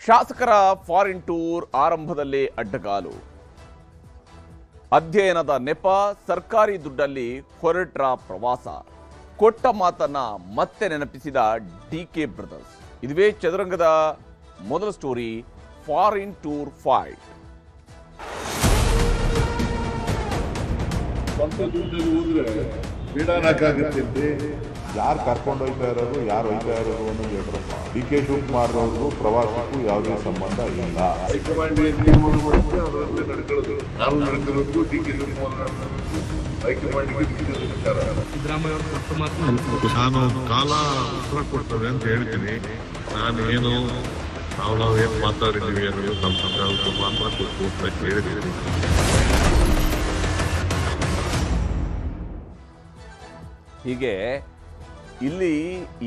ಶಾಸಕರ foreign tour ಆರಂಭದಲ್ಲಿ ಅಡ್ಡಗಾಲು. ಅಧ್ಯಯನದ ನೆಪ, ಸರ್ಕಾರಿ ದುಡ್ಡಲ್ಲಿ ಹೊರಟ್ರ ಪ್ರವಾಸ. ಕೊಟ್ಟ ಮಾತನ್ನ ಮತ್ತೆ ನೆನಪಿಸಿದ ಡಿಕೆ ಬ್ರದರ್ಸ್. ಇದುವೇ ಚದುರಂಗದ ಮೊದಲ ಸ್ಟೋರಿ, ಫಾರಿನ್ ಟೂರ್ ಫೈಟ್. ಸ್ವಂತ ದುಡ್ಡಲ್ಲಿ ಹೋದ್ರೆ ಬೀಡಾನಕ್ಕಾಗತ್ತೆ. ಯಾರು ಕರ್ಕೊಂಡು ಹೋಗ್ತಾ ಇರೋರು, ಯಾರು ಹೋಗ್ತಾ ಇರೋರು ಅನ್ನೋದು ಹೇಳ್ರಪ್ಪ. ಡಿ ಕೆ ಶಿವಕುಮಾರ್ ಅವರು ಪ್ರವಾಸಕ್ಕೂ ಯಾವುದೇ ಸಂಬಂಧ ಇಲ್ಲ. ಹೈಕಮಾಂಡ್ ಏನು ತೀರ್ಮಾನ ಮಾಡುತ್ತೆ ಅದರಲ್ಲೇ ನಡ್ಕೊಳ್ಳೋದು. ನಾವು ನಡ್ಕೊಳ್ಳೋದು, ಡಿ ಕೆ ಶಿವಕುಮಾರ್ ಹೈಕಮಾಂಡ್ಗೆ ವಿಚಾರ. ನಾನು ಕಾಲ ಉತ್ತರ ಕೊಡ್ತೇವೆ ಅಂತ ಹೇಳ್ತೀನಿ. ನಾನೇನು ನಾವೇನು ಮಾತಾಡಿದ್ದೀವಿ ಅನ್ನೋದು ನಮ್ಮ ಮಾತ್ರ ಕೊಟ್ಟು ಅಂತ ಹೇಳಿದ್ದೀನಿ. ಹೀಗೆ ಇಲ್ಲಿ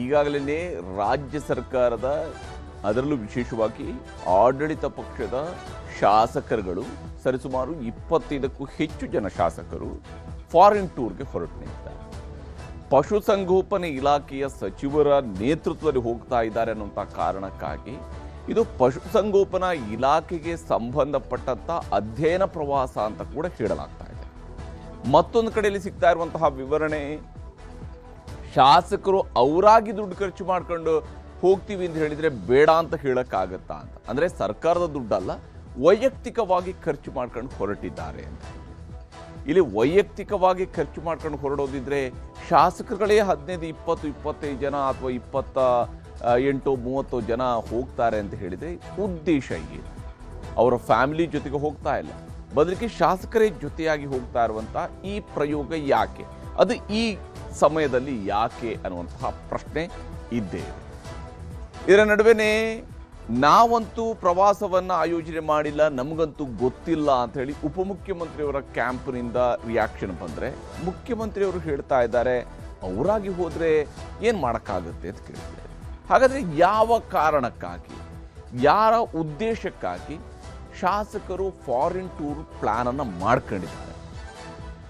ಈಗಾಗಲೇ ರಾಜ್ಯ ಸರ್ಕಾರದ, ಅದರಲ್ಲೂ ವಿಶೇಷವಾಗಿ ಆಡಳಿತ ಪಕ್ಷದ ಶಾಸಕರುಗಳು, ಸರಿಸುಮಾರು 25ಕ್ಕೂ ಹೆಚ್ಚು ಜನ ಶಾಸಕರು ಫಾರಿನ್ ಟೂರ್ಗೆ ಹೊರಟು ನಿಂತಿದ್ದಾರೆ. ಪಶುಸಂಗೋಪನೆ ಇಲಾಖೆಯ ಸಚಿವರ ನೇತೃತ್ವದಲ್ಲಿ ಹೋಗ್ತಾ ಇದ್ದಾರೆ ಅನ್ನುವಂಥ ಕಾರಣಕ್ಕಾಗಿ ಇದು ಪಶುಸಂಗೋಪನಾ ಇಲಾಖೆಗೆ ಸಂಬಂಧಪಟ್ಟಂಥ ಅಧ್ಯಯನ ಪ್ರವಾಸ ಅಂತ ಕೂಡ ಹೇಳಲಾಗ್ತಾ ಇದೆ. ಮತ್ತೊಂದು ಕಡೆಯಲ್ಲಿ ಸಿಗ್ತಾ ಇರುವಂತಹ ವಿವರಣೆ, ಶಾಸಕರು ಅವರಾಗಿ ದುಡ್ಡು ಖರ್ಚು ಮಾಡ್ಕೊಂಡು ಹೋಗ್ತೀವಿ ಅಂತ ಹೇಳಿದರೆ ಬೇಡ ಅಂತ ಹೇಳೋಕ್ಕಾಗತ್ತಾ ಅಂತ. ಅಂದರೆ ಸರ್ಕಾರದ ದುಡ್ಡಲ್ಲ, ವೈಯಕ್ತಿಕವಾಗಿ ಖರ್ಚು ಮಾಡ್ಕೊಂಡು ಹೊರಟಿದ್ದಾರೆ ಅಂತ. ಇಲ್ಲಿ ವೈಯಕ್ತಿಕವಾಗಿ ಖರ್ಚು ಮಾಡ್ಕೊಂಡು ಹೊರಡೋದಿದ್ರೆ ಶಾಸಕರುಗಳೇ 15, 20, 25 ಜನ ಅಥವಾ 28, 30 ಜನ ಹೋಗ್ತಾರೆ ಅಂತ ಹೇಳಿದರೆ ಉದ್ದೇಶ ಏನು? ಅವರ ಫ್ಯಾಮಿಲಿ ಜೊತೆಗೆ ಹೋಗ್ತಾ ಇಲ್ಲ, ಬದಲಿಗೆ ಶಾಸಕರೇ ಜೊತೆಯಾಗಿ ಹೋಗ್ತಾ ಇರುವಂಥ ಈ ಪ್ರಯೋಗ ಯಾಕೆ? ಅದು ಈ ಸಮಯದಲ್ಲಿ ಯಾಕೆ ಅನ್ನುವಂತಹ ಪ್ರಶ್ನೆ ಇದ್ದೇ ಇದೆ. ಇದರ ನಡುವೆನೇ ನಾವಂತೂ ಪ್ರವಾಸವನ್ನು ಆಯೋಜನೆ ಮಾಡಿಲ್ಲ, ನಮಗಂತೂ ಗೊತ್ತಿಲ್ಲ ಅಂತ ಹೇಳಿ ಉಪಮುಖ್ಯಮಂತ್ರಿಯವರ ಕ್ಯಾಂಪ್ನಿಂದ ರಿಯಾಕ್ಷನ್ ಬಂದರೆ, ಮುಖ್ಯಮಂತ್ರಿಯವರು ಹೇಳ್ತಾ ಇದ್ದಾರೆ ಅವರಾಗಿ ಹೋದರೆ ಏನು ಮಾಡೋಕ್ಕಾಗುತ್ತೆ ಅಂತ ಕೇಳ್ತಾರೆ. ಹಾಗಾದರೆ ಯಾವ ಕಾರಣಕ್ಕಾಗಿ, ಯಾರ ಉದ್ದೇಶಕ್ಕಾಗಿ ಶಾಸಕರು ಫಾರಿನ್ ಟೂರ್ ಪ್ಲ್ಯಾನನ್ನು ಮಾಡ್ಕೊಂಡಿದ್ದಾರೆ?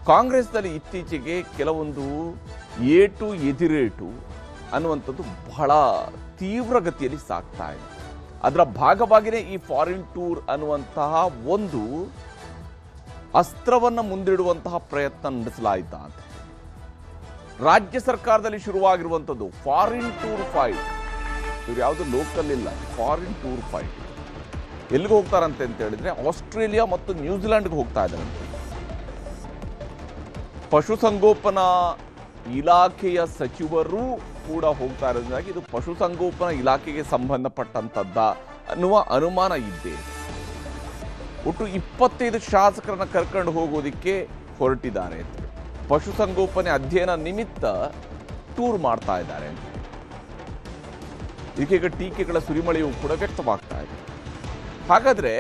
ಕಾಂಗ್ರೆಸ್ನಲ್ಲಿ ಇತ್ತೀಚೆಗೆ ಕೆಲವೊಂದು ಏಟು ಎದಿರೇಟು ಅನ್ನುವಂಥದ್ದು ಬಹಳ ತೀವ್ರಗತಿಯಲ್ಲಿ ಸಾಗ್ತಾ ಇದೆ. ಅದರ ಭಾಗವಾಗಿಯೇ ಈ ಫಾರಿನ್ ಟೂರ್ ಅನ್ನುವಂತಹ ಒಂದು ಅಸ್ತ್ರವನ್ನು ಮುಂದಿಡುವಂತಹ ಪ್ರಯತ್ನ ನಡೆಸಲಾಯಿತಾ ಅಂತ. ರಾಜ್ಯ ಸರ್ಕಾರದಲ್ಲಿ ಶುರುವಾಗಿರುವಂಥದ್ದು ಫಾರಿನ್ ಟೂರ್ ಫೈಟ್. ಇವ್ರು ಯಾವುದು ಲೋಕಲ್ ಇಲ್ಲ, ಫಾರಿನ್ ಟೂರ್ ಫೈಟ್. ಎಲ್ಲಿಗೆ ಹೋಗ್ತಾರಂತೆ ಅಂತ ಹೇಳಿದ್ರೆ ಆಸ್ಟ್ರೇಲಿಯಾ ಮತ್ತು ನ್ಯೂಜಿಲೆಂಡ್ಗೆ ಹೋಗ್ತಾ ಇದ್ದಾರಂತೆ. ಪಶುಸಂಗೋಪನಾ ಇಲಾಖೆಯ ಸಚಿವರು ಕೂಡ ಹೋಗ್ತಾ ಇರೋದ್ರಿಂದಾಗಿ ಇದು ಪಶುಸಂಗೋಪನಾ ಇಲಾಖೆಗೆ ಸಂಬಂಧಪಟ್ಟಂಥದ್ದ ಅನ್ನುವ ಅನುಮಾನ ಇದ್ದೇ ಇದೆ. ಒಟ್ಟು 25 ಶಾಸಕರನ್ನ ಕರ್ಕೊಂಡು ಹೋಗೋದಿಕ್ಕೆ ಹೊರಟಿದ್ದಾರೆ. ಪಶುಸಂಗೋಪನೆ ಅಧ್ಯಯನ ನಿಮಿತ್ತ ಟೂರ್ ಮಾಡ್ತಾ ಇದ್ದಾರೆ. ಇದಕ್ಕೆ ಟೀಕೆಗಳ ಸುರಿಮಳೆಯೂ ಕೂಡ ವ್ಯಕ್ತವಾಗ್ತಾ ಇದೆ. ಹಾಗಾದ್ರೆ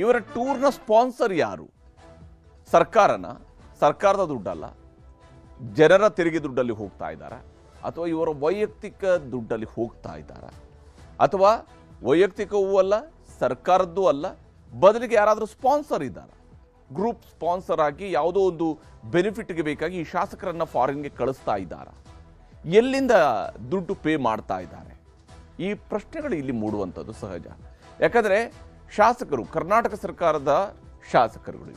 ಇವರ ಟೂರ್ನ ಸ್ಪಾನ್ಸರ್ ಯಾರು? ಸರ್ಕಾರದ ದುಡ್ಡಲ್ಲ, ಜನರ ತೆರಿಗೆ ದುಡ್ಡಲ್ಲಿ ಹೋಗ್ತಾ ಇದ್ದಾರೆ, ಅಥವಾ ಇವರ ವೈಯಕ್ತಿಕ ದುಡ್ಡಲ್ಲಿ ಹೋಗ್ತಾ ಇದ್ದಾರೆ, ಅಥವಾ ವೈಯಕ್ತಿಕವೂ ಅಲ್ಲ, ಸರ್ಕಾರದ್ದೂ ಅಲ್ಲ, ಬದಲಿಗೆ ಯಾರಾದರೂ ಸ್ಪಾನ್ಸರ್ ಇದ್ದಾರೆ, ಗ್ರೂಪ್ ಸ್ಪಾನ್ಸರ್ ಆಗಿ ಯಾವುದೋ ಒಂದು ಬೆನಿಫಿಟ್ಗೆ ಬೇಕಾಗಿ ಈ ಶಾಸಕರನ್ನು ಫಾರಿನ್ಗೆ ಕಳಿಸ್ತಾ ಇದ್ದಾರೆ. ಎಲ್ಲಿಂದ ದುಡ್ಡು ಪೇ ಮಾಡ್ತಾ ಇದ್ದಾರೆ? ಈ ಪ್ರಶ್ನೆಗಳು ಇಲ್ಲಿ ಮೂಡುವಂಥದ್ದು ಸಹಜ. ಯಾಕಂದರೆ ಶಾಸಕರು, ಕರ್ನಾಟಕ ಸರ್ಕಾರದ ಶಾಸಕರುಗಳು,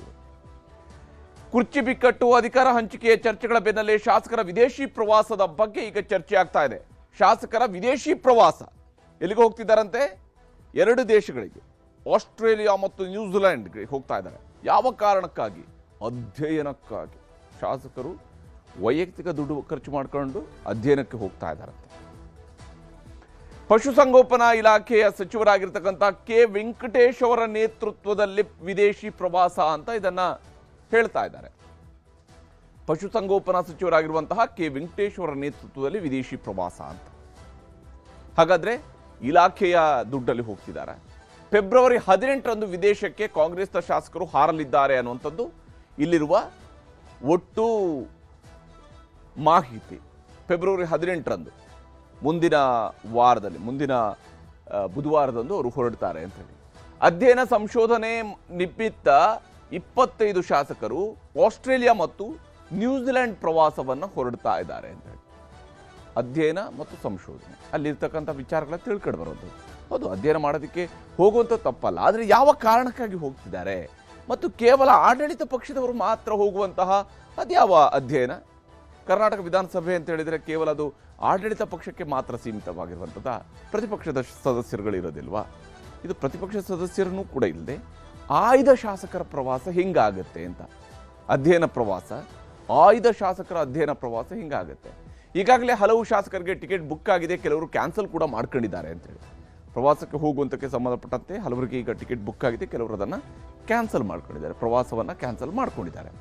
ಕುರ್ಚಿ ಬಿಕ್ಕಟ್ಟು, ಅಧಿಕಾರ ಹಂಚಿಕೆಯ ಚರ್ಚೆಗಳ ಬೆನ್ನಲ್ಲೇ ಶಾಸಕರ ವಿದೇಶಿ ಪ್ರವಾಸದ ಬಗ್ಗೆ ಈಗ ಚರ್ಚೆ ಆಗ್ತಾ ಇದೆ. ಶಾಸಕರ ವಿದೇಶಿ ಪ್ರವಾಸ ಎಲ್ಲಿಗೆ ಹೋಗ್ತಿದ್ದಾರಂತೆ? 2 ದೇಶಗಳಿಗೆ, ಆಸ್ಟ್ರೇಲಿಯಾ ಮತ್ತು ನ್ಯೂಜಿಲೆಂಡ್ಗೆ ಹೋಗ್ತಾ ಇದ್ದಾರೆ. ಯಾವ ಕಾರಣಕ್ಕಾಗಿ? ಅಧ್ಯಯನಕ್ಕಾಗಿ. ಶಾಸಕರು ವೈಯಕ್ತಿಕ ದುಡ್ಡು ಖರ್ಚು ಮಾಡಿಕೊಂಡು ಅಧ್ಯಯನಕ್ಕೆ ಹೋಗ್ತಾ ಇದ್ದಾರಂತೆ. ಪಶುಸಂಗೋಪನಾ ಇಲಾಖೆಯ ಸಚಿವರಾಗಿರ್ತಕ್ಕಂಥ ಕೆ ವೆಂಕಟೇಶ್ ಅವರ ನೇತೃತ್ವದಲ್ಲಿ ವಿದೇಶಿ ಪ್ರವಾಸ ಅಂತ ಇದನ್ನ ಹೇಳ್ತಾ ಇದ್ದಾರೆ. ಪಶುಸಂಗೋಪನಾ ಸಚಿವರಾಗಿರುವಂತಹ ಕೆ ವೆಂಕಟೇಶ್ ಅವರ ನೇತೃತ್ವದಲ್ಲಿ ವಿದೇಶಿ ಪ್ರವಾಸ ಅಂತ. ಹಾಗಾದ್ರೆ ಇಲಾಖೆಯ ದುಡ್ಡಲ್ಲಿ ಹೋಗ್ತಿದ್ದಾರೆ. ಫೆಬ್ರವರಿ 18ರಂದು ವಿದೇಶಕ್ಕೆ ಕಾಂಗ್ರೆಸ್ನ ಶಾಸಕರು ಹಾರಲಿದ್ದಾರೆ ಅನ್ನುವಂಥದ್ದು ಇಲ್ಲಿರುವ ಒಟ್ಟು ಮಾಹಿತಿ. ಫೆಬ್ರವರಿ 18ರಂದು ಮುಂದಿನ ಬುಧವಾರದಂದು ಅವರು ಹೊರಡ್ತಾರೆ ಅಂತ ಹೇಳಿ. ಅಧ್ಯಯನ ಸಂಶೋಧನೆ ನಿಮಿತ್ತ 25 ಶಾಸಕರು ಆಸ್ಟ್ರೇಲಿಯಾ ಮತ್ತು ನ್ಯೂಜಿಲೆಂಡ್ ಪ್ರವಾಸವನ್ನು ಹೊರಡ್ತಾ ಇದ್ದಾರೆ ಅಂತ ಹೇಳಿ. ಅಧ್ಯಯನ ಮತ್ತು ಸಂಶೋಧನೆ, ಅಲ್ಲಿರ್ತಕ್ಕಂಥ ವಿಚಾರಗಳ ತಿಳ್ಕೊಂಡು ಬರೋದು. ಹೌದು, ಅಧ್ಯಯನ ಮಾಡೋದಕ್ಕೆ ಹೋಗುವಂಥ ತಪ್ಪಲ್ಲ. ಆದರೆ ಯಾವ ಕಾರಣಕ್ಕಾಗಿ ಹೋಗ್ತಿದ್ದಾರೆ ಮತ್ತು ಕೇವಲ ಆಡಳಿತ ಪಕ್ಷದವರು ಮಾತ್ರ ಹೋಗುವಂತಹ ಅದ್ಯಾವ ಅಧ್ಯಯನ? ಕರ್ನಾಟಕ ವಿಧಾನಸಭೆ ಅಂತ ಹೇಳಿದರೆ ಕೇವಲ ಅದು ಆಡಳಿತ ಪಕ್ಷಕ್ಕೆ ಮಾತ್ರ ಸೀಮಿತವಾಗಿರುವಂಥದ್ದು, ಪ್ರತಿಪಕ್ಷದ ಸದಸ್ಯರುಗಳಿರೋದಿಲ್ವಾ? ಇದು ಪ್ರತಿಪಕ್ಷ ಸದಸ್ಯರನ್ನೂ ಕೂಡ ಇಲ್ಲದೆ ಆಯ್ದ ಶಾಸಕರ ಪ್ರವಾಸ ಹಿಂಗಾಗತ್ತೆ ಅಂತ. ಅಧ್ಯಯನ ಪ್ರವಾಸ, ಆಯ್ದ ಶಾಸಕರ ಅಧ್ಯಯನ ಪ್ರವಾಸ ಹಿಂಗಾಗತ್ತೆ. ಈಗಾಗಲೇ ಹಲವು ಶಾಸಕರಿಗೆ ಟಿಕೆಟ್ ಬುಕ್ ಆಗಿದೆ, ಕೆಲವರು ಕ್ಯಾನ್ಸಲ್ ಕೂಡ ಮಾಡ್ಕೊಂಡಿದ್ದಾರೆ ಅಂತೇಳಿ. ಪ್ರವಾಸಕ್ಕೆ ಹೋಗುವಂಥಕ್ಕೆ ಸಂಬಂಧಪಟ್ಟಂತೆ ಹಲವರಿಗೆ ಈಗ ಟಿಕೆಟ್ ಬುಕ್ ಆಗಿದೆ, ಕೆಲವರು ಅದನ್ನು ಕ್ಯಾನ್ಸಲ್ ಮಾಡ್ಕೊಂಡಿದ್ದಾರೆ, ಪ್ರವಾಸವನ್ನು ಕ್ಯಾನ್ಸಲ್ ಮಾಡ್ಕೊಂಡಿದ್ದಾರೆ.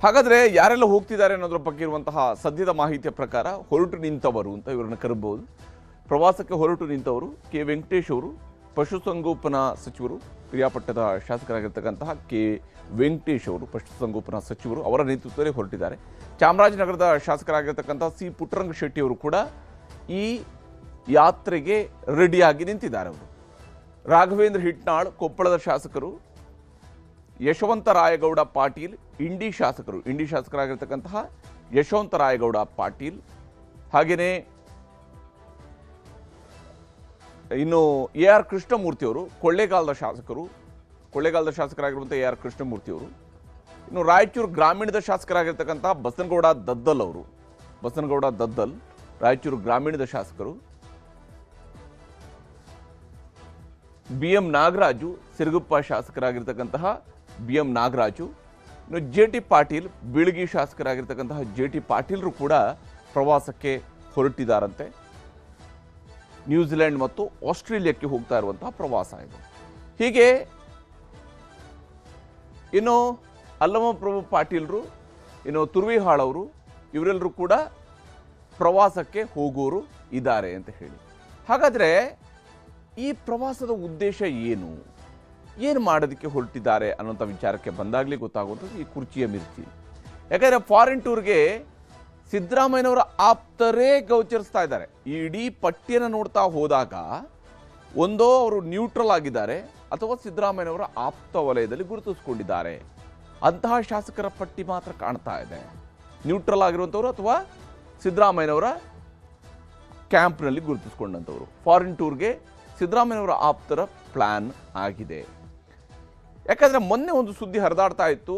ಹಾಗಾದರೆ ಯಾರೆಲ್ಲ ಹೋಗ್ತಿದ್ದಾರೆ ಅನ್ನೋದ್ರ ಬಗ್ಗೆ ಇರುವಂತಹ ಸದ್ಯದ ಮಾಹಿತಿಯ ಪ್ರಕಾರ ಹೊರಟು ನಿಂತವರು ಅಂತ ಇವರನ್ನು ಕರೆಯಬಹುದು. ಪ್ರವಾಸಕ್ಕೆ ಹೊರಟು ನಿಂತವರು ಕೆ ವೆಂಕಟೇಶ್ ಅವರು, ಪಶುಸಂಗೋಪನಾ ಸಚಿವರು, ಕ್ರಿಯಾಪಟ್ಟದ ಶಾಸಕರಾಗಿರ್ತಕ್ಕಂತಹ ಕೆ ವೆಂಕಟೇಶ್ ಅವರು ಪಶುಸಂಗೋಪನಾ ಸಚಿವರು, ಅವರ ನೇತೃತ್ವದಲ್ಲಿ ಹೊರಟಿದ್ದಾರೆ. ಚಾಮರಾಜನಗರದ ಶಾಸಕರಾಗಿರ್ತಕ್ಕಂಥ ಸಿ ಪುಟ್ಟರಂಗ ಶೆಟ್ಟಿ ಅವರು ಕೂಡ ಈ ಯಾತ್ರೆಗೆ ರೆಡಿಯಾಗಿ ನಿಂತಿದ್ದಾರೆ. ಅವರು ರಾಘವೇಂದ್ರ ಹಿಟ್ನಾಳ್ ಕೊಪ್ಪಳದ ಶಾಸಕರು, ಯಶವಂತ ರಾಯಗೌಡ ಪಾಟೀಲ್ ಇಂಡಿ ಶಾಸಕರು, ಇಂಡಿ ಶಾಸಕರಾಗಿರ್ತಕ್ಕಂತಹ ಯಶವಂತ ರಾಯಗೌಡ ಪಾಟೀಲ್, ಹಾಗೆಯೇ ಇನ್ನು ಎ ಆರ್ ಕೃಷ್ಣಮೂರ್ತಿ ಅವರು ಕೊಳ್ಳೇಗಾಲದ ಶಾಸಕರು, ಕೊಳ್ಳೇಗಾಲದ ಶಾಸಕರಾಗಿರುವಂಥ ಎ ಆರ್ ಕೃಷ್ಣಮೂರ್ತಿ ಅವರು, ಇನ್ನು ರಾಯಚೂರು ಗ್ರಾಮೀಣದ ಶಾಸಕರಾಗಿರ್ತಕ್ಕಂಥ ಬಸನಗೌಡ ದದ್ದಲ್ ಅವರು, ಬಸನಗೌಡ ದದ್ದಲ್ ರಾಯಚೂರು ಗ್ರಾಮೀಣದ ಶಾಸಕರು, ಬಿ ಎಂ ನಾಗರಾಜು ಸಿರುಗುಪ್ಪ ಶಾಸಕರಾಗಿರ್ತಕ್ಕಂತಹ ಬಿ ಎಂ ನಾಗರಾಜು, ಇನ್ನು ಜೆ ಟಿ ಪಾಟೀಲ್ ಬೀಳಗಿ ಶಾಸಕರಾಗಿರ್ತಕ್ಕಂತಹ ಜೆ ಟಿ ಪಾಟೀಲ್ರು ಕೂಡ ಪ್ರವಾಸಕ್ಕೆ ಹೊರಟಿದ್ದಾರಂತೆ. ನ್ಯೂಜಿಲೆಂಡ್ ಮತ್ತು ಆಸ್ಟ್ರೇಲಿಯಾಕ್ಕೆ ಹೋಗ್ತಾ ಇರುವಂತಹ ಪ್ರವಾಸ ಇದು. ಹೀಗೆ ಇನ್ನು ಅಲ್ಲಮಪ್ರಭು ಪಾಟೀಲ್ರು, ಇನ್ನು ತುರ್ವಿಹಾಳ್ ಅವರು, ಇವರೆಲ್ಲರೂ ಕೂಡ ಪ್ರವಾಸಕ್ಕೆ ಹೋಗೋರು ಇದ್ದಾರೆ ಅಂತ ಹೇಳಿ. ಹಾಗಾದರೆ ಈ ಪ್ರವಾಸದ ಉದ್ದೇಶ ಏನು ಮಾಡೋದಕ್ಕೆ ಹೊರಟಿದ್ದಾರೆ ಅನ್ನೋಂಥ ವಿಚಾರಕ್ಕೆ ಬಂದಾಗಲೇ ಗೊತ್ತಾಗುವಂಥದ್ದು ಈ ಕುರ್ಚಿಯ ಮಿರ್ಚಿ. ಯಾಕಂದರೆ ಫಾರಿನ್ ಟೂರ್ಗೆ ಸಿದ್ದರಾಮಯ್ಯನವರ ಆಪ್ತರೇ ಗೋಚರಿಸ್ತಾ ಇದ್ದಾರೆ. ಈ ಇಡೀ ಪಟ್ಟಿಯನ್ನು ನೋಡ್ತಾ ಹೋದಾಗ ಒಂದೋ ಅವರು ನ್ಯೂಟ್ರಲ್ ಆಗಿದ್ದಾರೆ ಅಥವಾ ಸಿದ್ದರಾಮಯ್ಯನವರ ಆಪ್ತ ವಲಯದಲ್ಲಿ ಗುರುತಿಸ್ಕೊಂಡಿದ್ದಾರೆ. ಅಂತಹ ಶಾಸಕರ ಪಟ್ಟಿ ಮಾತ್ರ ಕಾಣ್ತಾ ಇದೆ. ನ್ಯೂಟ್ರಲ್ ಆಗಿರುವಂಥವ್ರು ಅಥವಾ ಸಿದ್ದರಾಮಯ್ಯನವರ ಕ್ಯಾಂಪ್ನಲ್ಲಿ ಗುರುತಿಸ್ಕೊಂಡಂಥವ್ರು. ಫಾರಿನ್ ಟೂರ್ಗೆ ಸಿದ್ದರಾಮಯ್ಯನವರ ಆಪ್ತರ ಪ್ಲ್ಯಾನ್ ಆಗಿದೆ. ಯಾಕಂದರೆ ಮೊನ್ನೆ ಒಂದು ಸುದ್ದಿ ಹರಿದಾಡ್ತಾ ಇತ್ತು.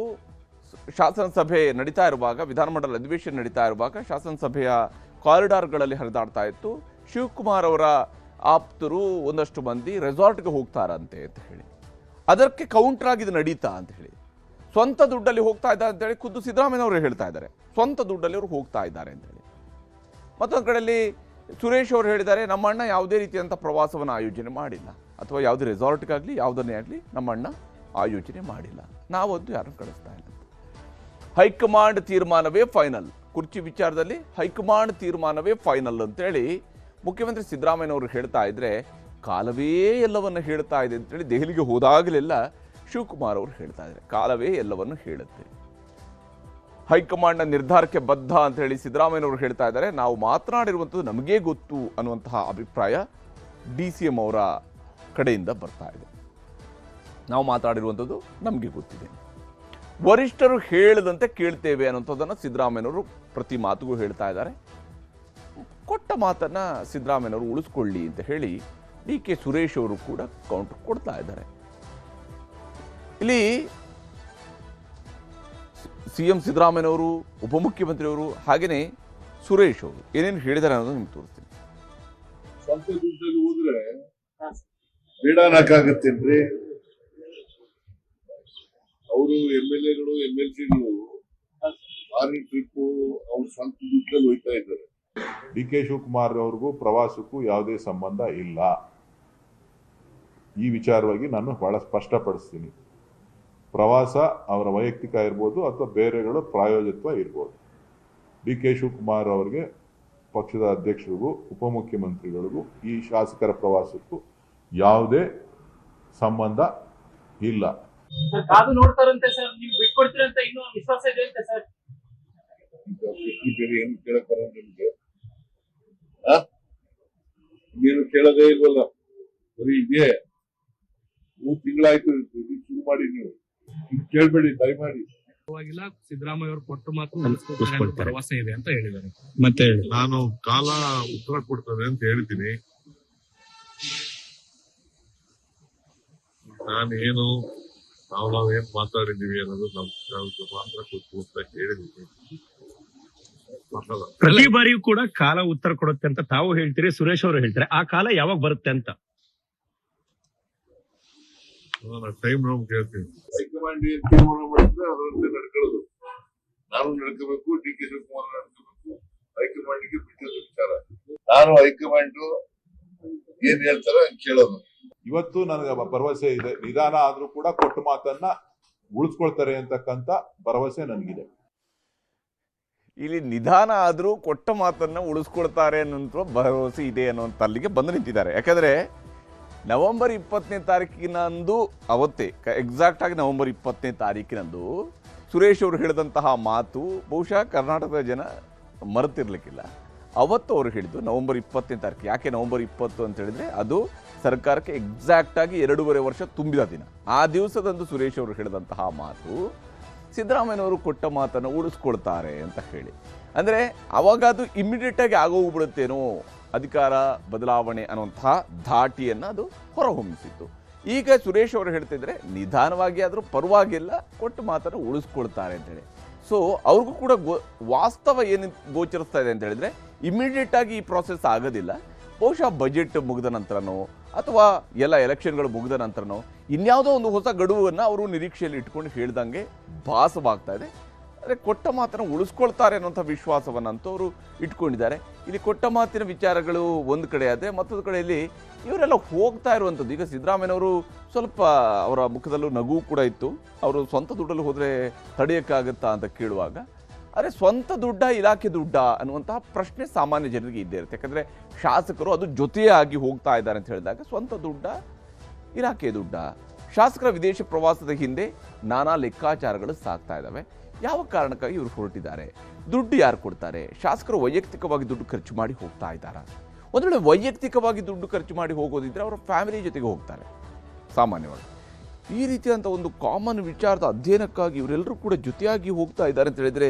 ಶಾಸನಸಭೆ ನಡೀತಾ ಇರುವಾಗ, ವಿಧಾನಮಂಡಲ ಅಧಿವೇಶನ ನಡೀತಾ ಇರುವಾಗ ಶಾಸನಸಭೆಯ ಕಾರಿಡಾರ್ಗಳಲ್ಲಿ ಹರಿದಾಡ್ತಾ ಇತ್ತು. ಶಿವಕುಮಾರ್ ಅವರ ಆಪ್ತರು ಒಂದಷ್ಟು ಮಂದಿ ರೆಸಾರ್ಟ್ಗೆ ಹೋಗ್ತಾರಂತೆ ಅಂತ ಹೇಳಿ, ಅದಕ್ಕೆ ಕೌಂಟರ್ ಆಗಿ ಇದು ನಡೀತಾ ಅಂತ ಹೇಳಿ, ಸ್ವಂತ ದುಡ್ಡಲ್ಲಿ ಹೋಗ್ತಾ ಇದ್ದಾರೆ ಅಂತೇಳಿ ಖುದ್ದು ಸಿದ್ದರಾಮಯ್ಯನವರು ಹೇಳ್ತಾ ಇದ್ದಾರೆ. ಸ್ವಂತ ದುಡ್ಡಲ್ಲಿ ಅವರು ಹೋಗ್ತಾ ಇದ್ದಾರೆ ಅಂತೇಳಿ. ಮತ್ತೊಂದು ಕಡೆಯಲ್ಲಿ ಸುರೇಶ್ ಅವರು ಹೇಳಿದ್ದಾರೆ, ನಮ್ಮಣ್ಣ ಯಾವುದೇ ರೀತಿಯಂಥ ಪ್ರವಾಸವನ್ನು ಆಯೋಜನೆ ಮಾಡಿಲ್ಲ, ಅಥವಾ ಯಾವುದೇ ರೆಸಾರ್ಟ್ಗಾಗಲಿ ಯಾವುದನ್ನೇ ಆಗಲಿ ನಮ್ಮಣ್ಣ ಆಯೋಜನೆ ಮಾಡಿಲ್ಲ, ನಾವೊಂದು ಯಾರನ್ನು ಕಳಿಸ್ತಾ ಇಲ್ಲ. ಹೈಕಮಾಂಡ್ ತೀರ್ಮಾನವೇ ಫೈನಲ್, ಕುರ್ಚಿ ವಿಚಾರದಲ್ಲಿ ಹೈಕಮಾಂಡ್ ತೀರ್ಮಾನವೇ ಫೈನಲ್ ಅಂತೇಳಿ ಮುಖ್ಯಮಂತ್ರಿ ಸಿದ್ದರಾಮಯ್ಯನವರು ಹೇಳ್ತಾ ಇದ್ರೆ, ಕಾಲವೇ ಎಲ್ಲವನ್ನು ಹೇಳ್ತಾ ಇದೆ ಅಂತೇಳಿ ದೆಹಲಿಗೆ ಹೋದಾಗಲೆಲ್ಲ ಶಿವಕುಮಾರ್ ಅವರು ಹೇಳ್ತಾ ಇದ್ದಾರೆ, ಕಾಲವೇ ಎಲ್ಲವನ್ನು ಹೇಳುತ್ತೆ, ಹೈಕಮಾಂಡ್ನ ನಿರ್ಧಾರಕ್ಕೆ ಬದ್ಧ ಅಂತ ಹೇಳಿ ಸಿದ್ದರಾಮಯ್ಯನವರು ಹೇಳ್ತಾ ಇದ್ದಾರೆ. ನಾವು ಮಾತನಾಡಿರುವಂಥದ್ದು ನಮಗೇ ಗೊತ್ತು ಅನ್ನುವಂತಹ ಅಭಿಪ್ರಾಯ DCM ಅವರ ಕಡೆಯಿಂದ ಬರ್ತಾ ಇದೆ. ನಾವು ಮಾತಾಡಿರುವಂಥದ್ದು ನಮಗೆ ಗೊತ್ತಿದೆ, ವರಿಷ್ಠರು ಹೇಳದಂತೆ ಕೇಳ್ತೇವೆ ಅನ್ನುವಂಥದ್ದನ್ನು ಸಿದ್ದರಾಮಯ್ಯನವರು ಪ್ರತಿ ಮಾತುಗೂ ಹೇಳ್ತಾ ಇದ್ದಾರೆ. ಕೊಟ್ಟ ಮಾತನ್ನು ಸಿದ್ದರಾಮಯ್ಯನವರು ಉಳಿಸ್ಕೊಳ್ಳಿ ಅಂತ ಹೇಳಿ DK ಸುರೇಶ್ ಅವರು ಕೂಡ ಕೌಂಟರ್ ಕೊಡ್ತಾ ಇದ್ದಾರೆ. ಇಲ್ಲಿ CM ಸಿದ್ದರಾಮಯ್ಯನವರು, ಉಪಮುಖ್ಯಮಂತ್ರಿಯವರು, ಹಾಗೆಯೇ ಸುರೇಶ್ ಅವರು ಏನೇನು ಹೇಳಿದ್ದಾರೆ ಅನ್ನೋದು ನಿಮ್ಗೆ ತೋರಿಸ್ತೀನಿ. ಸ್ವಂತ ದುಡ್ಡಲ್ಲಿ ಹೋದ್ರೆ ಬೇಡಾನಕ್ಕಾಗತ್ತೇನ್ರಿ? ಅವರು MLAಗಳು MLCಗಳು ಫಾರಿನ್ ಟ್ರಿಪ್ ಅವ್ರ ಸ್ವಂತ ದುಡ್ಡಲ್ಲಿ ಹೋಗ್ತಾ ಇದ್ದಾರೆ. DK ಶಿವಕುಮಾರ್ ಅವ್ರಿಗೂ ಪ್ರವಾಸಕ್ಕೂ ಯಾವುದೇ ಸಂಬಂಧ ಇಲ್ಲ. ಈ ವಿಚಾರವಾಗಿ ನಾನು ಬಹಳ ಸ್ಪಷ್ಟಪಡಿಸ್ತೀನಿ. ಪ್ರವಾಸ ಅವರ ವೈಯಕ್ತಿಕ ಇರ್ಬೋದು ಅಥವಾ ಬೇರೆಗಳ ಪ್ರಾಯೋಜಕತ್ವ ಇರ್ಬೋದು. DK ಶಿವಕುಮಾರ್ ಅವರಿಗೆ, ಪಕ್ಷದ ಅಧ್ಯಕ್ಷರಿಗೂ ಉಪಮುಖ್ಯಮಂತ್ರಿಗಳಿಗೂ ಈ ಶಾಸಕರ ಪ್ರವಾಸಕ್ಕೂ ಯಾವುದೇ ಸಂಬಂಧ ಇಲ್ಲ. ಕಾದು ನೋಡ್ತಾರಂತೆ ಸರ್, ನೀವು ಬಿಟ್ಕೊಡ್ತೀರಂತ ಇನ್ನೂ ವಿಶ್ವಾಸ ಇದೆ ಅಂತೆ ಸರ್. ಬೇರೆ ಏನು ಕೇಳಕ್ ಬರೋದು ನಿಮ್ಗೆ? ನೀನು ಕೇಳೋದೇ ಇಲ್ವಲ್ಲ, ಬರೀ ಇದೆ. 3 ತಿಂಗಳಾಯ್ತು ಶುರು ಮಾಡಿ, ನೀವು ಕೇಳ್ಬೇಡಿ ದಯಮಾಡಿ. ಸಿದ್ದರಾಮಯ್ಯ ಅವರು ಕೊಟ್ಟು ಮಾತ್ರ ಪ್ರವಾಸ ಇದೆ ಅಂತ ಹೇಳಿದ್ದಾರೆ. ಮತ್ತೆ ನಾನು ಕಾಲ ಉತ್ತರ ಕೊಡ್ತದೆ ಅಂತ ಹೇಳ್ತೀನಿ. ನಾನೇನು ನಾವೇನ್ ಮಾತಾಡಿದೀವಿ ಅನ್ನೋದು ನಮ್ಗೆ ಮಾತ್ರ ಗೊತ್ತು ಅಂತ ಹೇಳಿದೀನಿ. ಪ್ರತಿ ಬಾರಿಯೂ ಕೂಡ ಕಾಲ ಉತ್ತರ ಕೊಡುತ್ತೆ ಅಂತ ತಾವು ಹೇಳ್ತೀರಿ, ಸುರೇಶ್ ಅವರು ಹೇಳ್ತಾರೆ. ಆ ಕಾಲ ಯಾವಾಗ ಬರುತ್ತೆ ಅಂತ ಟೈಮ್ ನಾವು ಕೇಳ್ತೀನಿ. ಹೈಕಮಾಂಡ್ ಏನ್ ತೀರ್ಮಾನ ಮಾಡಿದ್ರೆ ಅದರಂತೆ ನಡ್ಕೊಳ್ಳೋದು. ನಾನು ನಡ್ಕೋಬೇಕು, ಡಿ ಕೆ ಶಿವಕುಮಾರ್ ನಡ್ಕೋಬೇಕು, ಹೈಕಮಾಂಡ್ಗೆ ಬಿಟ್ಟಿದ್ದು ವಿಚಾರ. ನಾನು ಹೈಕಮಾಂಡ್ ಏನ್ ಹೇಳ್ತಾರ ಕೇಳೋದು. ಇವತ್ತು ನನಗೆ ಭರವಸೆ ಇದೆ, ನಿಧಾನ ಆದ್ರೂ ಕೂಡ ಕೊಟ್ಟ ಮಾತನ್ನ ಉಳಿಸ್ಕೊಳ್ತಾರೆ ಅಂತಕ್ಕಂಥ ಭರವಸೆ ನನಗಿದೆ. ಇಲ್ಲಿ ನಿಧಾನ ಆದರೂ ಕೊಟ್ಟ ಮಾತನ್ನು ಉಳಿಸ್ಕೊಳ್ತಾರೆ ಅನ್ನೋ ಭರವಸೆ ಇದೆ ಅನ್ನೋಂಥ ಅಲ್ಲಿಗೆ ಬಂದು ನಿಂತಿದ್ದಾರೆ. ಯಾಕಂದರೆ ನವೆಂಬರ್ 20ನೇ ತಾರೀಕಿನಂದು ಅವತ್ತೇ ಎಕ್ಸಾಕ್ಟಾಗಿ ನವೆಂಬರ್ 20ನೇ ತಾರೀಕಿನಂದು ಸುರೇಶ್ ಅವರು ಹೇಳಿದಂತಹ ಮಾತು ಬಹುಶಃ ಕರ್ನಾಟಕದ ಜನ ಮರೆತಿರ್ಲಿಕ್ಕಿಲ್ಲ. ಅವತ್ತು ಅವರು ಹೇಳಿದ್ದು ನವೆಂಬರ್ 20ನೇ ತಾರೀಕು. ಯಾಕೆ ನವೆಂಬರ್ 20 ಅಂತ ಹೇಳಿದ್ರೆ ಅದು ಸರ್ಕಾರಕ್ಕೆ ಎಕ್ಸಾಕ್ಟಾಗಿ 2.5 ವರ್ಷ ತುಂಬಿದ ದಿನ. ಆ ದಿವಸದಂದು ಸುರೇಶ್ ಅವರು ಹೇಳಿದಂತಹ ಮಾತು ಸಿದ್ದರಾಮಯ್ಯನವರು ಕೊಟ್ಟ ಮಾತನ್ನು ಉಳಿಸ್ಕೊಳ್ತಾರೆ ಅಂತ ಹೇಳಿ. ಅಂದರೆ ಅವಾಗ ಅದು ಇಮ್ಮಿಡಿಯೇಟಾಗಿ ಆಗೋಗ್ಬಿಡುತ್ತೇನೋ ಅಧಿಕಾರ ಬದಲಾವಣೆ ಅನ್ನುವಂತಹ ಧಾಟಿಯನ್ನು ಅದು ಹೊರಹೊಮ್ಮಿಸಿತ್ತು. ಈಗ ಸುರೇಶ್ ಅವರು ಹೇಳ್ತಿದ್ರೆ ನಿಧಾನವಾಗಿ ಆದರೂ ಪರವಾಗಿಲ್ಲ, ಕೊಟ್ಟ ಮಾತನ್ನು ಉಳಿಸ್ಕೊಳ್ತಾರೆ ಅಂತೇಳಿ. ಸೊ ಅವ್ರಿಗೂ ಕೂಡ ವಾಸ್ತವ ಏನು ಗೋಚರಿಸ್ತಾ ಇದೆ ಅಂತ ಹೇಳಿದ್ರೆ ಇಮಿಡಿಯೇಟಾಗಿ ಈ ಪ್ರಾಸೆಸ್ ಆಗೋದಿಲ್ಲ. ಬಹುಶಃ ಬಜೆಟ್ ಮುಗಿದ ನಂತರನೋ ಅಥವಾ ಎಲ್ಲ ಎಲೆಕ್ಷನ್ಗಳು ಮುಗಿದ ನಂತರನೋ ಇನ್ಯಾವುದೋ ಒಂದು ಹೊಸ ಗಡುವನ್ನು ಅವರು ನಿರೀಕ್ಷೆಯಲ್ಲಿ ಇಟ್ಕೊಂಡು ಹೇಳ್ದಂಗೆ ಭಾಸವಾಗ್ತಾ ಇದೆ. ಅಂದರೆ ಕೊಟ್ಟ ಮಾತನ್ನು ಉಳಿಸ್ಕೊಳ್ತಾರೆ ಅನ್ನೋಂಥ ವಿಶ್ವಾಸವನ್ನಂತೂ ಅವರು ಇಟ್ಕೊಂಡಿದ್ದಾರೆ. ಇಲ್ಲಿ ಕೊಟ್ಟ ಮಾತಿನ ವಿಚಾರಗಳು ಒಂದು ಕಡೆ ಆದರೆ ಮತ್ತೊಂದು ಕಡೆಯಲ್ಲಿ ಇವರೆಲ್ಲ ಹೋಗ್ತಾ ಇರುವಂಥದ್ದು. ಈಗ ಸಿದ್ದರಾಮಯ್ಯನವರು ಸ್ವಲ್ಪ ಅವರ ಮುಖದಲ್ಲೂ ನಗು ಕೂಡ ಇತ್ತು. ಅವರು ಸ್ವಂತ ದುಡ್ಡಲ್ಲಿ ಹೋದರೆ ತಡೆಯೋಕ್ಕಾಗುತ್ತಾ ಅಂತ ಕೇಳುವಾಗ, ಆದರೆ ಸ್ವಂತ ದುಡ್ಡ ಇಲಾಖೆ ದುಡ್ಡ ಅನ್ನುವಂತಹ ಪ್ರಶ್ನೆ ಸಾಮಾನ್ಯ ಜನರಿಗೆ ಇದ್ದೇ ಇರುತ್ತೆ. ಯಾಕಂದರೆ ಶಾಸಕರು ಅದು ಜೊತೆಯಾಗಿ ಹೋಗ್ತಾ ಇದ್ದಾರೆ ಅಂತ ಹೇಳಿದಾಗ ಸ್ವಂತ ದುಡ್ಡ ಇಲಾಖೆ ದುಡ್ಡ. ಶಾಸಕರ ವಿದೇಶ ಪ್ರವಾಸದ ಹಿಂದೆ ನಾನಾ ಲೆಕ್ಕಾಚಾರಗಳು ಸಾಗ್ತಾ ಇದ್ದಾವೆ. ಯಾವ ಕಾರಣಕ್ಕಾಗಿ ಇವರು ಹೊರಟಿದ್ದಾರೆ, ದುಡ್ಡು ಯಾರು ಕೊಡ್ತಾರೆ, ಶಾಸಕರು ವೈಯಕ್ತಿಕವಾಗಿ ದುಡ್ಡು ಖರ್ಚು ಮಾಡಿ ಹೋಗ್ತಾ ಇದ್ದಾರೆ. ಒಂದು ವೇಳೆ ವೈಯಕ್ತಿಕವಾಗಿ ದುಡ್ಡು ಖರ್ಚು ಮಾಡಿ ಹೋಗೋದಿದ್ರೆ ಅವರ ಫ್ಯಾಮಿಲಿ ಜೊತೆಗೆ ಹೋಗ್ತಾರೆ ಸಾಮಾನ್ಯವಾಗಿ. ಈ ರೀತಿಯಾದಂಥ ಒಂದು ಕಾಮನ್ ವಿಚಾರದ ಅಧ್ಯಯನಕ್ಕಾಗಿ ಇವರೆಲ್ಲರೂ ಕೂಡ ಜೊತೆಯಾಗಿ ಹೋಗ್ತಾ ಇದ್ದಾರೆ ಅಂತ ಹೇಳಿದರೆ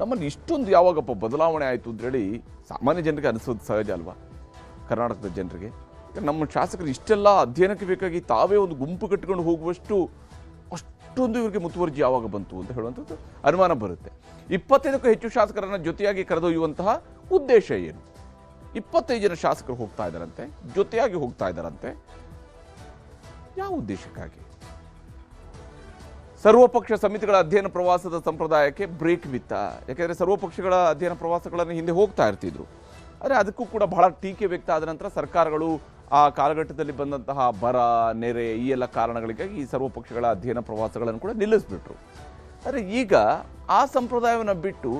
ನಮ್ಮಲ್ಲಿ ಇಷ್ಟೊಂದು ಯಾವಾಗಪ್ಪ ಬದಲಾವಣೆ ಆಯಿತು ಅಂತೇಳಿ ಸಾಮಾನ್ಯ ಜನರಿಗೆ ಅನಿಸೋದು ಸಹಜ ಅಲ್ವಾ? ಕರ್ನಾಟಕದ ಜನರಿಗೆ ನಮ್ಮ ಶಾಸಕರು ಇಷ್ಟೆಲ್ಲ ಅಧ್ಯಯನಕ್ಕೆ ಬೇಕಾಗಿ ತಾವೇ ಒಂದು ಗುಂಪು ಕಟ್ಟಿಕೊಂಡು ಹೋಗುವಷ್ಟು ಅಷ್ಟೊಂದು ಇವರಿಗೆ ಮುತುವರ್ಜಿ ಯಾವಾಗ ಬಂತು ಅಂತ ಹೇಳುವಂಥದ್ದು ಅನುಮಾನ ಬರುತ್ತೆ. 25ಕ್ಕೂ ಹೆಚ್ಚು ಶಾಸಕರನ್ನು ಜೊತೆಯಾಗಿ ಕರೆದೊಯ್ಯುವಂತಹ ಉದ್ದೇಶ ಏನು? 25 ಜನ ಶಾಸಕರು ಹೋಗ್ತಾ ಇದ್ದಾರಂತೆ, ಜೊತೆಯಾಗಿ ಹೋಗ್ತಾ ಇದ್ದಾರಂತೆ. ಯಾವ ಉದ್ದೇಶಕ್ಕಾಗಿ? ಸರ್ವಪಕ್ಷ ಸಮಿತಿಗಳ ಅಧ್ಯಯನ ಪ್ರವಾಸದ ಸಂಪ್ರದಾಯಕ್ಕೆ ಬ್ರೇಕ್ ಬಿತ್ತ. ಯಾಕೆಂದರೆ ಸರ್ವಪಕ್ಷಗಳ ಅಧ್ಯಯನ ಪ್ರವಾಸಗಳನ್ನು ಹಿಂದೆ ಹೋಗ್ತಾ ಇರ್ತಿದ್ರು. ಆದರೆ ಅದಕ್ಕೂ ಕೂಡ ಬಹಳ ಟೀಕೆ ವ್ಯಕ್ತ ಆದ ನಂತರ ಸರ್ಕಾರಗಳು ಆ ಕಾಲಘಟ್ಟದಲ್ಲಿ ಬಂದಂತಹ ಬರ, ನೆರೆ ಈ ಎಲ್ಲ ಕಾರಣಗಳಿಗಾಗಿ ಈ ಸರ್ವಪಕ್ಷಗಳ ಅಧ್ಯಯನ ಪ್ರವಾಸಗಳನ್ನು ಕೂಡ ನಿಲ್ಲಿಸ್ಬಿಟ್ರು. ಆದರೆ ಈಗ ಆ ಸಂಪ್ರದಾಯವನ್ನು ಬಿಟ್ಟು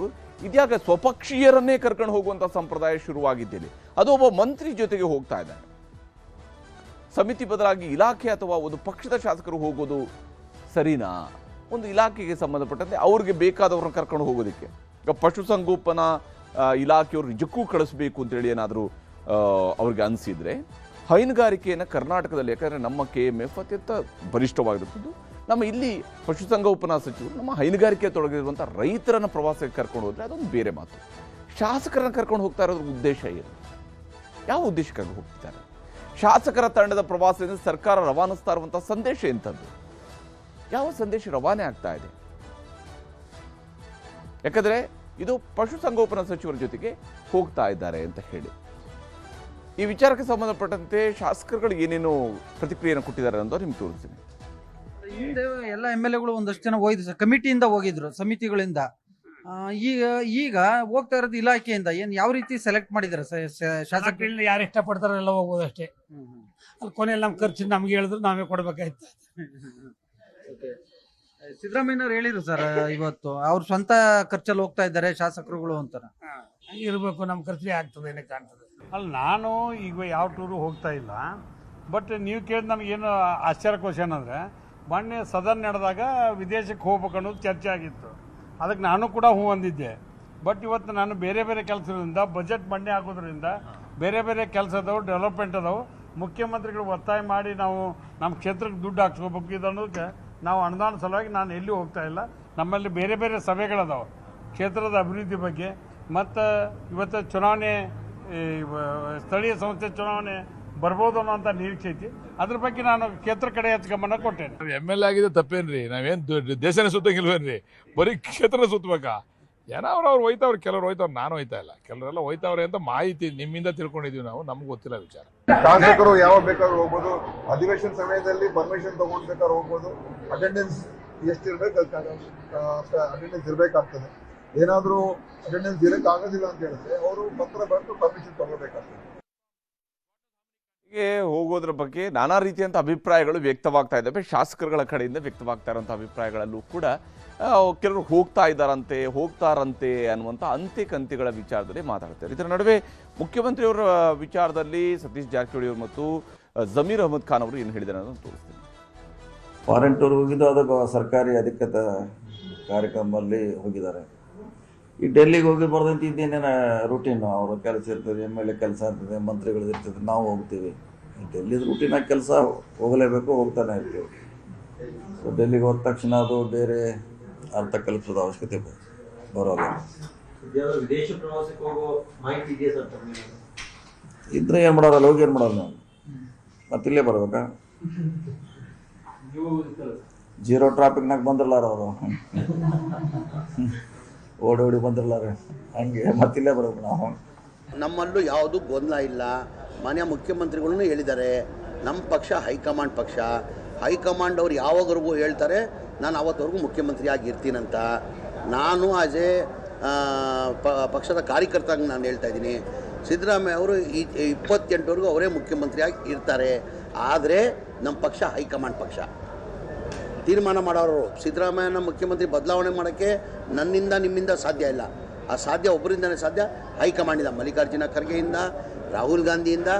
ಇದ್ಯಾಗ ಸ್ವಪಕ್ಷೀಯರನ್ನೇ ಕರ್ಕೊಂಡು ಹೋಗುವಂಥ ಸಂಪ್ರದಾಯ ಶುರುವಾಗಿದ್ದೇನೆ. ಅದು ಒಬ್ಬ ಮಂತ್ರಿ ಜೊತೆಗೆ ಹೋಗ್ತಾ ಇದ್ದಾನೆ. ಸಮಿತಿ ಬದಲಾಗಿ ಇಲಾಖೆ ಅಥವಾ ಒಂದು ಪಕ್ಷದ ಶಾಸಕರು ಹೋಗೋದು ಸರಿನಾ? ಒಂದು ಇಲಾಖೆಗೆ ಸಂಬಂಧಪಟ್ಟಂತೆ ಅವ್ರಿಗೆ ಬೇಕಾದವ್ರನ್ನ ಕರ್ಕೊಂಡು ಹೋಗೋದಕ್ಕೆ ಈಗ ಪಶುಸಂಗೋಪನಾ ಇಲಾಖೆಯವರು ನಿಜಕ್ಕೂ ಕಳಿಸ್ಬೇಕು ಅಂತೇಳಿ ಏನಾದರೂ ಅವ್ರಿಗೆ ಅನಿಸಿದರೆ ಹೈನುಗಾರಿಕೆಯನ್ನು ಕರ್ನಾಟಕದಲ್ಲಿ, ಯಾಕಂದರೆ ನಮ್ಮ KMF ಅತ್ಯಂತ ಬಲಿಷ್ಠವಾಗಿರುತ್ತದೆ. ನಮ್ಮ ಇಲ್ಲಿ ಪಶುಸಂಗೋಪನಾ ಸಚಿವರು ನಮ್ಮ ಹೈನುಗಾರಿಕೆ ತೊಡಗಿರುವಂಥ ರೈತರನ್ನು ಪ್ರವಾಸಕ್ಕೆ ಕರ್ಕೊಂಡು ಹೋದರೆ ಅದೊಂದು ಬೇರೆ ಮಾತು. ಶಾಸಕರನ್ನ ಕರ್ಕೊಂಡು ಹೋಗ್ತಾ ಇರೋದ್ರ ಉದ್ದೇಶ ಏನು? ಯಾವ ಉದ್ದೇಶಕ್ಕಾಗಿ ಹೋಗ್ತಿದ್ದಾರೆ? ಶಾಸಕರ ತಂಡದ ಪ್ರವಾಸದಿಂದ ಸರ್ಕಾರ ರವಾನಿಸ್ತಾ ಇರುವಂಥ ಸಂದೇಶ ಎಂಥದ್ದು? ಯಾವ ಸಂದೇಶ ರವಾನೆ ಆಗ್ತಾ ಇದೆ? ಯಾಕಂದರೆ ಇದು ಪಶುಸಂಗೋಪನಾ ಸಚಿವರ ಜೊತೆಗೆ ಹೋಗ್ತಾ ಇದ್ದಾರೆ ಅಂತ ಹೇಳಿ ಈ ವಿಚಾರಕ್ಕೆ ಸಂಬಂಧಪಟ್ಟಂತೆ ಶಾಸಕರುಗಳು ಏನೇನು ಪ್ರತಿಕ್ರಿಯೆಯನ್ನು ಕೊಟ್ಟಿದ್ದಾರೆ ಅಂತ ನಿಮ್ಗೆ ತೋರಿಸ್ತೀನಿ. ಹಿಂದೆ ಎಲ್ಲ MLAಗಳು ಒಂದಷ್ಟು ಜನ ಹೋಗಿದ್ರು ಸರ್, ಕಮಿಟಿಯಿಂದ ಹೋಗಿದ್ರು, ಸಮಿತಿಗಳಿಂದ. ಈಗ ಹೋಗ್ತಾ ಇರೋದು ಇಲಾಖೆಯಿಂದ. ಏನು ಯಾವ ರೀತಿ ಸೆಲೆಕ್ಟ್ ಮಾಡಿದ್ದಾರೆ ಶಾಸಕರಿಂದ? ಯಾರು ಇಷ್ಟಪಡ್ತಾರೋ ಎಲ್ಲ ಹೋಗ್ಬೋದು ಅಷ್ಟೇ. ಅಲ್ಲಿ ಕೊನೆಯಲ್ಲಿ ನಮ್ಮ ಖರ್ಚು ನಮ್ಗೆ ಹೇಳಿದ್ರು ನಾವೇ ಕೊಡ್ಬೇಕಾಯ್ತು. ಸಿದ್ದರಾಮಯ್ಯನವ್ರು ಹೇಳಿದ್ರು ಸರ್ ಇವತ್ತು, ಅವ್ರ ಸ್ವಂತ ಖರ್ಚಲ್ಲಿ ಹೋಗ್ತಾ ಇದ್ದಾರೆ ಶಾಸಕರುಗಳು ಅಂತಾರ. ಇರಬೇಕು, ನಮ್ಮ ಖರ್ಚಿಗೆ ಆಗ್ತದೆ ಏನೇ ಕಾಣ್ತದೆ. ಅಲ್ಲಿ ನಾನು ಈಗ ಯಾವ ಟೂರು ಹೋಗ್ತಾ ಇಲ್ಲ. ಬಟ್ ನೀವು ಕೇಳಿದ ನನಗೇನು ಆಶ್ಚರ್ಯ ಕ್ವಶನ್ ಅಂದರೆ, ಮೊನ್ನೆ ಸದನ ನಡೆದಾಗ ವಿದೇಶಕ್ಕೆ ಹೋಗ್ಬೇಕು ಅನ್ನೋದು ಚರ್ಚೆ ಆಗಿತ್ತು. ಅದಕ್ಕೆ ನಾನು ಕೂಡ ಹೂ ಅಂದಿದ್ದೆ. ಬಟ್ ಇವತ್ತು ನಾನು ಬೇರೆ ಬೇರೆ ಕೆಲಸದಿಂದ, ಬಜೆಟ್ ಮಂಡನೆ ಆಗೋದ್ರಿಂದ ಬೇರೆ ಬೇರೆ ಕೆಲಸ ಅದಾವು, ಡೆವಲಪ್ಮೆಂಟ್ ಅದಾವು. ಮುಖ್ಯಮಂತ್ರಿಗಳು ಒತ್ತಾಯ ಮಾಡಿ ನಾವು ನಮ್ಮ ಕ್ಷೇತ್ರಕ್ಕೆ ದುಡ್ಡು ಹಾಕ್ಸ್ಕೋಬೇಕು ಇದು ಅನ್ನೋದಕ್ಕೆ ನಾವು ಅನುದಾನ ಸಲುವಾಗಿ ನಾನು ಎಲ್ಲಿ ಹೋಗ್ತಾ ಇಲ್ಲ. ನಮ್ಮಲ್ಲಿ ಬೇರೆ ಬೇರೆ ಸಭೆಗಳದಾವೆ ಕ್ಷೇತ್ರದ ಅಭಿವೃದ್ಧಿ ಬಗ್ಗೆ. ಮತ್ತು ಇವತ್ತು ಚುನಾವಣೆ, ಸ್ಥಳೀಯ ಸಂಸ್ಥೆ ಚುನಾವಣೆ ಬರ್ಬೋದು ಅನ್ನೋಂಥ ನಿರೀಕ್ಷೆ ಐತಿ. ಅದ್ರ ಬಗ್ಗೆ ನಾನು ಕ್ಷೇತ್ರ ಕಡೆ ಹೆಚ್ಚು ಗಮನ ಕೊಟ್ಟೇನೆ. MLA ಆಗಿದೆ ತಪ್ಪೇನ್ರಿ, ನಾವೇನು ದೇಶನೇ ಸುತ್ತಂಗಿಲ್ವೇನ್ರಿ, ಬರೀ ಕ್ಷೇತ್ರನೇ ಸುತ್ತಬೇಕಾ? ಏನೋ ಅವ್ರು ಹೋಯ್ತವ್ರು, ಕೆಲವ್ರು ಹೋಯ್ತವ್ರು, ನಾನು ಹೋಯ್ತಾ ಇಲ್ಲ, ಕೆಲವರೆಲ್ಲ ಹೋಯ್ತವ್ರೆ ಅಂತ ಮಾಹಿತಿ ನಿಮ್ಮಿಂದ ತಿಳ್ಕೊಂಡಿದೀವಿ ನಾವು, ನಮ್ಗೆ ಗೊತ್ತಿಲ್ಲ ವಿಚಾರ. ಶಾಸಕರು ಯಾವಾಗ ಬೇಕಾದ್ರೂ ಹೋಗ್ಬೋದು, ಅಧಿವೇಶನ ಸಮಯದಲ್ಲಿ ಪರ್ಮಿಷನ್ ತಗೊಂಡ್ ಬೇಕಾದ್ರೆ ಹೋಗ್ಬೋದು. ಅಟೆಂಡೆನ್ಸ್ ಎಷ್ಟಿರ್ಬೇಕು ಅಟೆಂಡೆನ್ಸ್ ಇರಬೇಕಾಗ್ತದೆ. ಏನಾದರೂ ಅಟೆಂಡೆನ್ಸ್ ಇರಕ್ಕೆ ಆಗೋದಿಲ್ಲ ಅಂತ ಹೇಳಿದ್ರೆ ಅವರು ಪತ್ರ ಬರೆದು ಪರ್ಮಿಷನ್ ತಗೋಬೇಕಾಗ್ತದೆ. ಹೀಗೆ ಹೋಗೋದ್ರ ಬಗ್ಗೆ ನಾನಾ ರೀತಿಯಂಥ ಅಭಿಪ್ರಾಯಗಳು ವ್ಯಕ್ತವಾಗ್ತಾ ಇದ್ದಾವೆ. ಶಾಸಕರುಗಳ ಕಡೆಯಿಂದ ವ್ಯಕ್ತವಾಗ್ತಾ ಇರೋಂಥ ಅಭಿಪ್ರಾಯಗಳಲ್ಲೂ ಕೂಡ ಕೆಲವರು ಹೋಗ್ತಾರಂತೆ ಅನ್ನುವಂಥ ಅಂತೆ-ಕಂತೆಗಳ ವಿಚಾರದಲ್ಲಿ ಮಾತಾಡ್ತಾರೆ. ಇದರ ನಡುವೆ ಮುಖ್ಯಮಂತ್ರಿಯವರ ವಿಚಾರದಲ್ಲಿ ಸತೀಶ್ ಜಾರಕಿಹೊಳಿ ಅವರು ಮತ್ತು ಜಮೀರ್ ಅಹಮದ್ ಖಾನ್ ಅವರು ಏನು ಹೇಳಿದ್ದಾರೆ ಅನ್ನೋದನ್ನು ತೋರಿಸ್ತೀನಿ. ಫಾರಿನ್ ಟೂರ್ ಹೋಗಿದ್ದು ಅದಕ್ಕೆ ಸರ್ಕಾರಿ ಅಧಿಕೃತ ಕಾರ್ಯಕ್ರಮದಲ್ಲಿ ಹೋಗಿದ್ದಾರೆ. ಈ ಡೆಲ್ಲಿಗೆ ಹೋಗಿ ಬರ್ದಂತ ಇದ್ದೇನೇನ ರೂಟೀನು, ಅವರ ಕೆಲಸ ಇರ್ತದೆ, MLA ಕೆಲಸ ಇರ್ತದೆ, ಮಂತ್ರಿಗಳದ್ದು ಇರ್ತದೆ, ನಾವು ಹೋಗ್ತೀವಿ. ಡೆಲ್ಲಿದ ರೂಟೀನಾಗಿ ಕೆಲಸ ಹೋಗಲೇಬೇಕು, ಹೋಗ್ತಾನೆ ಇರ್ತೀವಿ. ಸೊ ಡೆಲ್ಲಿಗೆ ಹೋದ ತಕ್ಷಣ ಅದು ಬೇರೆ ಅರ್ಥ ಕಲ್ಪಿಸೋದು ಅವಶ್ಯಕತೆ ಬರೋಲ್ಲ. ವಿದೇಶ ಪ್ರವಾಸಕ್ಕೆ ಹೋಗೋ ಮಾಹಿತಿ ಇದೆಯಾ ಸರ್? ಇದ್ರೆ ಏನು ಮಾಡೋರಲ್ಲ, ಹೋಗಿ ಏನು ಮಾಡೋದು ನಾವು, ಮತ್ತಿಲ್ಲೇ ಬರ್ಬೇಕಾ? ಜೀರೋ ಟ್ರಾಫಿಕ್ನಾಗ ಬಂದಿರಲಾರ ಅವರು, ಓಡಿ ಬಂದಿರಲಾರ, ಹಂಗೆ ಮತ್ತಿಲ್ಲೇ ಬರ್ಬೇಕು ನಾವು. ನಮ್ಮಲ್ಲೂ ಯಾವುದು ಗೊಂದಲ ಇಲ್ಲ. ಮಾನ್ಯ ಮುಖ್ಯಮಂತ್ರಿಗಳೂ ಹೇಳಿದ್ದಾರೆ, ನಮ್ಮ ಪಕ್ಷ ಹೈಕಮಾಂಡ್ ಪಕ್ಷ. ಹೈಕಮಾಂಡ್ ಅವ್ರು ಯಾವಾಗವರೆಗೂ ಹೇಳ್ತಾರೆ ನಾನು ಅವತ್ತವರೆಗೂ ಮುಖ್ಯಮಂತ್ರಿ ಆಗಿರ್ತೀನಂತ. ನಾನು ಆಸ್ ಎ ಪಕ್ಷದ ಕಾರ್ಯಕರ್ತಾಗಿ ನಾನು ಹೇಳ್ತಾ ಇದ್ದೀನಿ, ಸಿದ್ದರಾಮಯ್ಯ ಅವರು 28ವರೆಗೂ ಅವರೇ ಮುಖ್ಯಮಂತ್ರಿಯಾಗಿ ಇರ್ತಾರೆ. ಆದರೆ ನಮ್ಮ ಪಕ್ಷ ಹೈಕಮಾಂಡ್ ಪಕ್ಷ ತೀರ್ಮಾನ ಮಾಡೋರು. ಸಿದ್ದರಾಮಯ್ಯನ ಮುಖ್ಯಮಂತ್ರಿ ಬದಲಾವಣೆ ಮಾಡೋಕ್ಕೆ ನನ್ನಿಂದ ನಿಮ್ಮಿಂದ ಸಾಧ್ಯ ಇಲ್ಲ. ಆ ಸಾಧ್ಯ ಒಬ್ಬರಿಂದನೇ ಸಾಧ್ಯ, ಹೈಕಮಾಂಡಿಂದ, ಮಲ್ಲಿಕಾರ್ಜುನ ಖರ್ಗೆಯಿಂದ, ರಾಹುಲ್ ಗಾಂಧಿಯಿಂದ,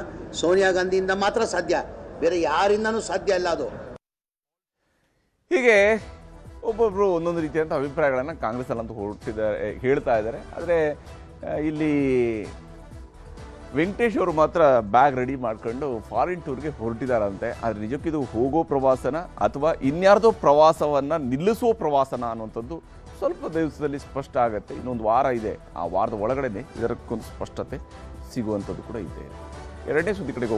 ಸೋನಿಯಾ ಗಾಂಧಿಯಿಂದ ಮಾತ್ರ ಸಾಧ್ಯ, ಬೇರೆ ಯಾರಿಂದನೂ ಸಾಧ್ಯ ಇಲ್ಲ ಅದು. ಹೀಗೆ ಒಬ್ಬೊಬ್ಬರು ಒಂದೊಂದು ರೀತಿಯಂಥ ಅಭಿಪ್ರಾಯಗಳನ್ನು ಕಾಂಗ್ರೆಸ್ಸಲ್ಲಂತೂ ಹೇಳ್ತಾ ಇದ್ದಾರೆ. ಆದರೆ ಇಲ್ಲಿ ವೆಂಕಟೇಶ್ ಅವರು ಮಾತ್ರ ಬ್ಯಾಗ್ ರೆಡಿ ಮಾಡ್ಕೊಂಡು ಫಾರಿನ್ ಟೂರ್ಗೆ ಹೊರಟಿದ್ದಾರಂತೆ. ಆದರೆ ನಿಜಕ್ಕೂ ಇದು ಹೋಗೋ ಪ್ರವಾಸನ ಅಥವಾ ಇನ್ಯಾರ್ದೋ ಪ್ರವಾಸವನ್ನು ನಿಲ್ಲಿಸುವ ಪ್ರವಾಸನ ಅನ್ನುವಂಥದ್ದು ಸ್ವಲ್ಪ ದಿವಸದಲ್ಲಿ ಸ್ಪಷ್ಟ ಆಗುತ್ತೆ. ಇನ್ನೊಂದು ವಾರ ಇದೆ, ಆ ವಾರದ ಒಳಗಡೆ ಇದಕ್ಕೊಂದು ಸ್ಪಷ್ಟತೆ ಸಿಗುವಂಥದ್ದು ಕೂಡ ಇದೆ. ಎರಡನೇ ಸುದ್ದಿ ಕಡೆಗೆ